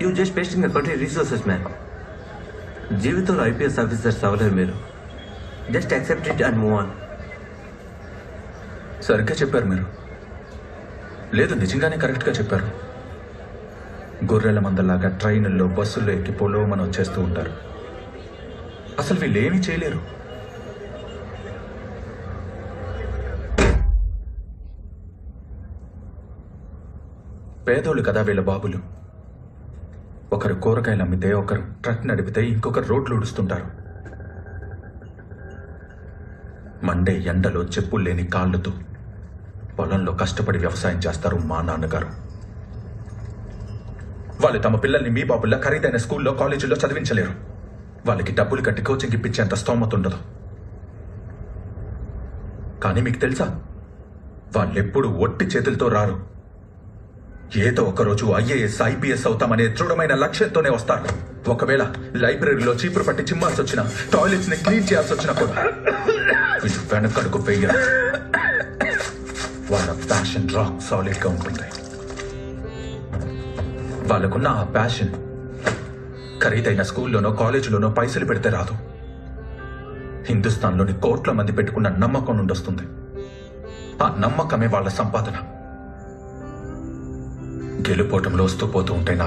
You just pasting the country resources man. జీవితంలో IPS officers అవ్వలేరు మీరు. Just accept it and move on. సరిగ్గా చెప్పారు మీరు. లేదు, నిజంగానే కరెక్ట్గా చెప్పారు. గొర్రెల మందలాగా ట్రైన్ల్లో బస్సుల్లో ఎక్కి పొలోమని వచ్చేస్తూ ఉంటారు. అసలు వీళ్ళు ఏమీ చేయలేరు. పేదోళ్ళు కదా వీళ్ళ బాబులు. ఒకరు కూరగాయలు అమ్మితే, ఒకరు ట్రక్ నడిపితే, ఇంకొకరు రోడ్లు ఊడుస్తుంటారు. మండే ఎండలో చెప్పులు లేని కాళ్ళతో పొలంలో కష్టపడి వ్యవసాయం చేస్తారు మా నాన్నగారు. వాళ్ళు తమ పిల్లల్ని మీ బాబుల్లా ఖరీదైన స్కూల్లో, కాలేజీల్లో చదివించలేరు. వాళ్ళకి డబ్బులు కట్టి కోచింగ్ ఇప్పించేంత స్తోమత ఉండదు. కానీ మీకు తెలుసా, వాళ్ళెప్పుడు ఒట్టి చేతులతో రారు. ఏదో ఒకరోజు ఐఏఎస్, ఐపీఎస్ అవుతామనే దృఢమైన లక్ష్యంతోనే వస్తారు. ఒకవేళ లైబ్రరీలో చీపురు పట్టి చిమ్మాల్సి వచ్చినా, టాయిలెట్స్ ని క్లీన్ చేయాల్సి వచ్చినా కూడా వీళ్ళు వెనకడుగు వెయ్యరు. వాళ్ళ ప్యాషన్ రాక్ సాలిడ్ గా ఉంటుంది. వాళ్ళకున్న ఆ ప్యాషన్ ఖరీదైన స్కూల్లోనో, కాలేజీలోనో పైసలు పెడితే రాదు. హిందుస్థాన్లోని కోట్ల మంది పెట్టుకున్న నమ్మకం నుండి వస్తుంది. ఆ నమ్మకమే వాళ్ళ సంపాదన. గెలుపోటంలో వస్తూ పోతూ ఉంటాయి నా